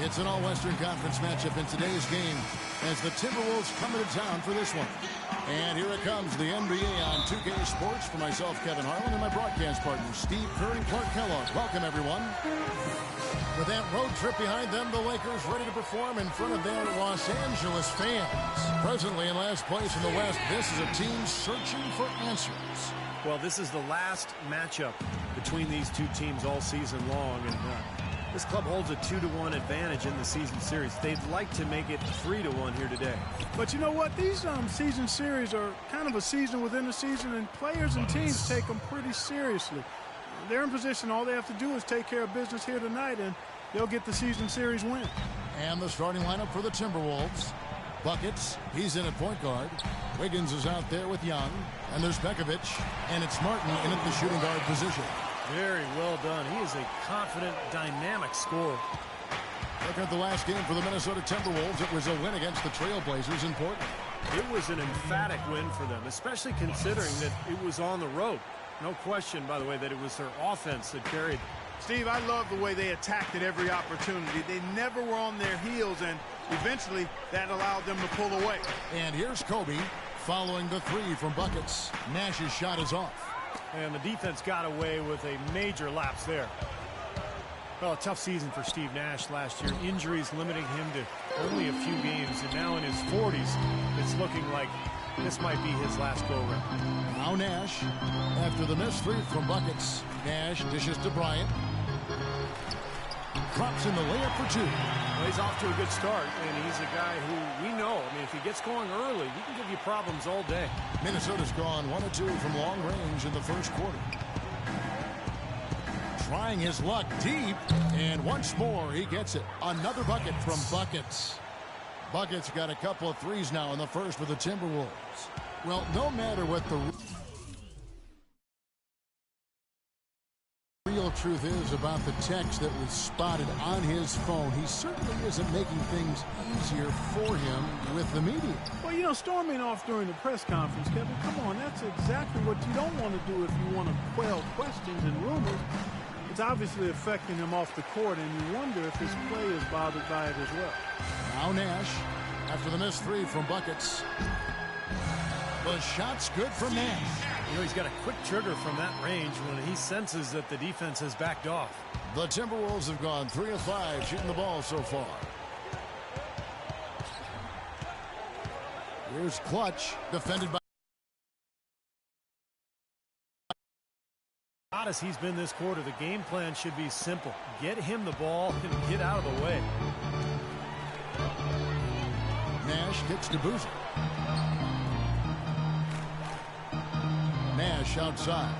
It's an all-Western Conference matchup in today's game as the Timberwolves come into town for this one. And here it comes, the NBA on 2K Sports for myself, Kevin Harlan, and my broadcast partners, Steve Kerr and Clark Kellogg. Welcome, everyone. With that road trip behind them, the Lakers ready to perform in front of their Los Angeles fans. Presently in last place in the West, this is a team searching for answers. Well, this is the last matchup between these two teams all season long, and this club holds a 2-1 advantage in the season series. They'd like to make it 3-1 here today. But you know what? These season series are kind of a season within a season, and players and teams take them pretty seriously. They're in position. All they have to do is take care of business here tonight, and they'll get the season series win. And the starting lineup for the Timberwolves. Buckets, he's in at point guard. Wiggins is out there with Young. And there's Pekovic. And it's Martin in at the shooting guard position. Very well done. He is a confident, dynamic scorer. Looking at the last game for the Minnesota Timberwolves, it was a win against the Trailblazers in Portland. It was an emphatic win for them, especially considering that it was on the road. No question, by the way, that it was their offense that carried. Steve, I love the way they attacked at every opportunity. They never were on their heels, and eventually that allowed them to pull away. And here's Kobe following the three from Buckets. Nash's shot is off. And the defense got away with a major lapse there. Well, a tough season for Steve Nash last year. Injuries limiting him to only a few games, and now in his 40s, it's looking like this might be his last go-round. Now Nash, after the missed three from Buckets. Nash dishes to Bryant. Drops in the layup for two. Well, he's off to a good start, and he's a guy who we know. I mean, if he gets going early, he can give you problems all day. Minnesota's gone 1 of 2 from long range in the first quarter. Trying his luck deep, and once more he gets it. Another bucket from Buckets. Buckets got a couple of threes now in the first for the Timberwolves. Well, no matter what the real truth is about the text that was spotted on his phone, he certainly isn't making things easier for him with the media. Well, you know, storming off during the press conference, Kevin, come on, that's exactly what you don't want to do if you want to quell questions and rumors. It's obviously affecting him off the court, and you wonder if his play is bothered by it as well. Now Nash, after the missed three from Buckets. The shot's good from Nash. You know, he's got a quick trigger from that range when he senses that the defense has backed off. The Timberwolves have gone 3 of 5 shooting the ball so far. Here's Clutch, defended by Hot as he's been this quarter, the game plan should be simple. Get him the ball and get out of the way. Nash kicks to Boozer. Nash outside.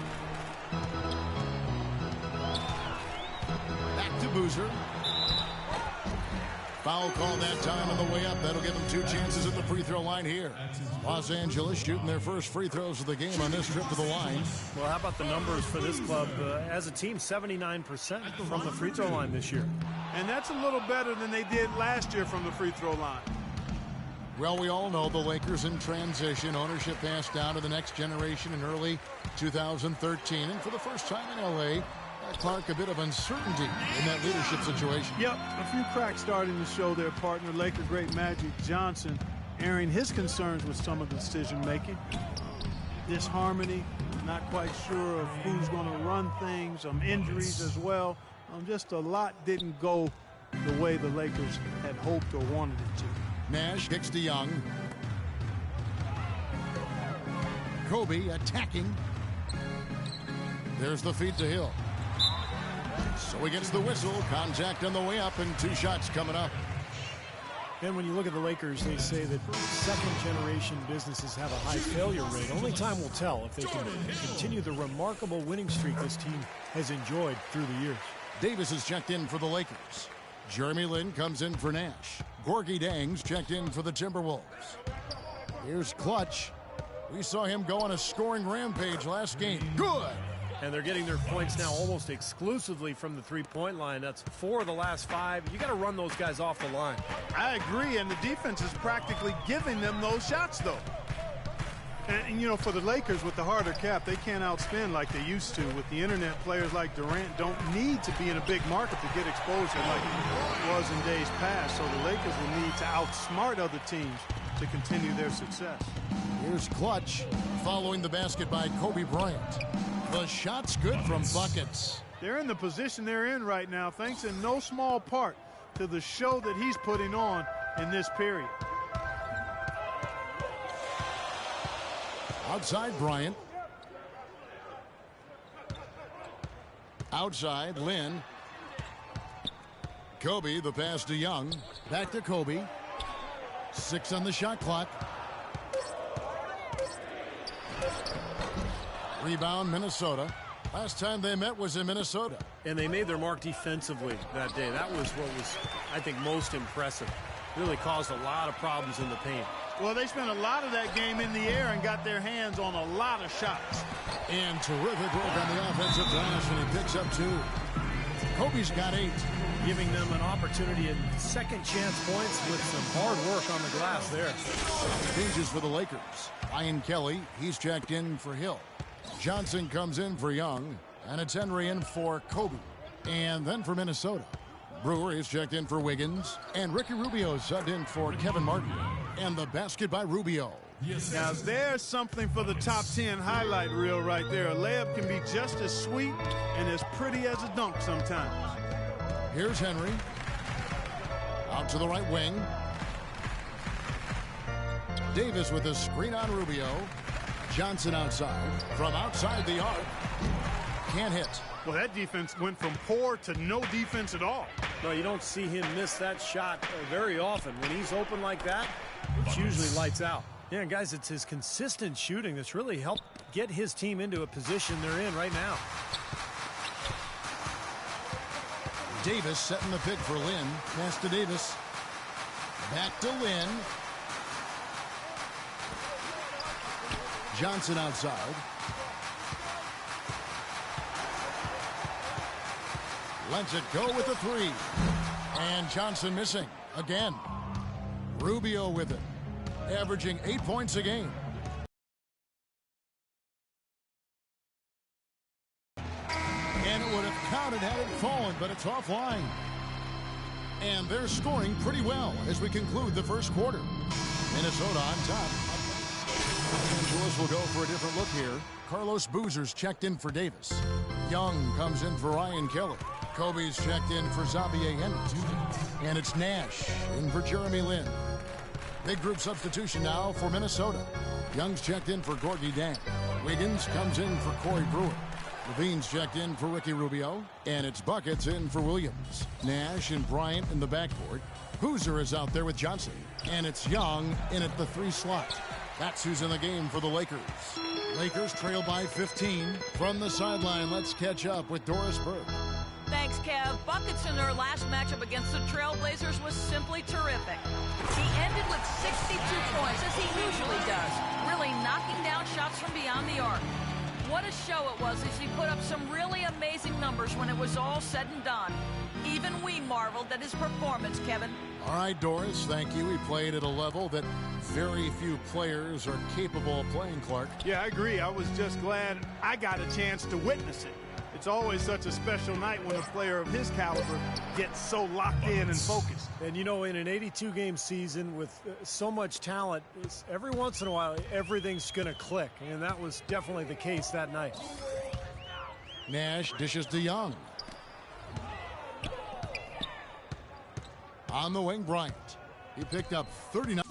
Back to Boozer. Foul call that time on the way up. That'll give them 2 chances at the free throw line here. Los Angeles shooting their first free throws of the game on this trip to the line. Well, how about the numbers for this club? As a team, 79% from the free throw line this year. And that's a little better than they did last year from the free throw line. Well, we all know the Lakers in transition. Ownership passed down to the next generation in early 2013. And for the first time in L.A., Clark, a bit of uncertainty in that leadership situation. Yep, a few cracks starting to show their partner, Laker great Magic Johnson, airing his concerns with some of the decision-making. Disharmony, not quite sure of who's going to run things, injuries as well. Just a lot didn't go the way the Lakers had hoped or wanted it to. Nash kicks to Young. Kobe attacking. There's the feed to Hill. So he gets the whistle. Contact on the way up, and 2 shots coming up. And when you look at the Lakers, they say that second-generation businesses have a high failure rate. Only time will tell if they can continue the remarkable winning streak this team has enjoyed through the years. Davis is checked in for the Lakers. Jeremy Lin comes in for Nash. Gorgie Dang's checked in for the Timberwolves. Here's Clutch. We saw him go on a scoring rampage last game. Good! And they're getting their points now almost exclusively from the three-point line. That's 4 of the last 5. You got to run those guys off the line. I agree, and the defense is practically giving them those shots, though. And, you know, for the Lakers with the harder cap, they can't outspend like they used to. With the internet, players like Durant don't need to be in a big market to get exposure like it was in days past. So the Lakers will need to outsmart other teams to continue their success. Here's Clutch following the basket by Kobe Bryant. The shot's good from buckets. They're in the position they're in right now, thanks in no small part to the show that he's putting on in this period. Outside Bryant. Outside Lynn. Kobe, the pass to Young. Back to Kobe. 6 on the shot clock. Rebound Minnesota. Last time they met was in Minnesota. And they made their mark defensively that day. That was what was, I think, most impressive. Really caused a lot of problems in the paint. Well, they spent a lot of that game in the air and got their hands on a lot of shots. And terrific work on the offensive glass, and he picks up 2. Kobe's got 8. Giving them an opportunity at second chance points with some hard work on the glass there. Changes for the Lakers. Ian Kelly, he's checked in for Hill. Johnson comes in for Young, and it's Henry in for Kobe. And then for Minnesota, Brewer is checked in for Wiggins, and Ricky Rubio subbed in for Kevin Martin. And the basket by Rubio. Now there's something for the top 10 highlight reel right there. A layup can be just as sweet and as pretty as a dunk sometimes. Here's Henry. Out to the right wing. Davis with a screen on Rubio. Johnson outside. From outside the arc. Can't hit. Well, that defense went from poor to no defense at all. No, you don't see him miss that shot very often. When he's open like that, it's usually lights out. Yeah, guys, it's his consistent shooting that's really helped get his team into a position they're in right now. Davis setting the pick for Lynn. Pass to Davis. Back to Lynn. Johnson outside. Lets it go with the 3. And Johnson missing again. Rubio with it. Averaging 8 points a game. And it would have counted had it fallen, but it's offline. And they're scoring pretty well as we conclude the first quarter. Minnesota on top. Los Angeles will go for a different look here. Carlos Boozer's checked in for Davis. Young comes in for Ryan Kelly. Kobe's checked in for Xavier Henry. And it's Nash in for Jeremy Lin. Big group substitution now for Minnesota. Young's checked in for Gorgie Dan. Wiggins comes in for Corey Brewer. Levine's checked in for Ricky Rubio. And it's Buckets in for Williams. Nash and Bryant in the backcourt. Boozer is out there with Johnson. And it's Young in at the 3 slot. That's who's in the game for the Lakers. Lakers trail by 15. From the sideline, let's catch up with Doris Burke. Thanks, Kev. Buckets in their last matchup against the Trailblazers was simply terrific. He ended with 62 points, as he usually does, really knocking down shots from beyond the arc. What a show it was as he put up some really amazing numbers when it was all said and done. Even we marveled at his performance, Kevin. All right, Doris, thank you. He played at a level that very few players are capable of playing, Clark. Yeah, I agree. I was just glad I got a chance to witness it. It's always such a special night when a player of his caliber gets so locked in and focused. And, you know, in an 82-game season with so much talent, every once in a while, everything's going to click. And that was definitely the case that night. Nash dishes to Young. On the wing, Bryant. He picked up 39.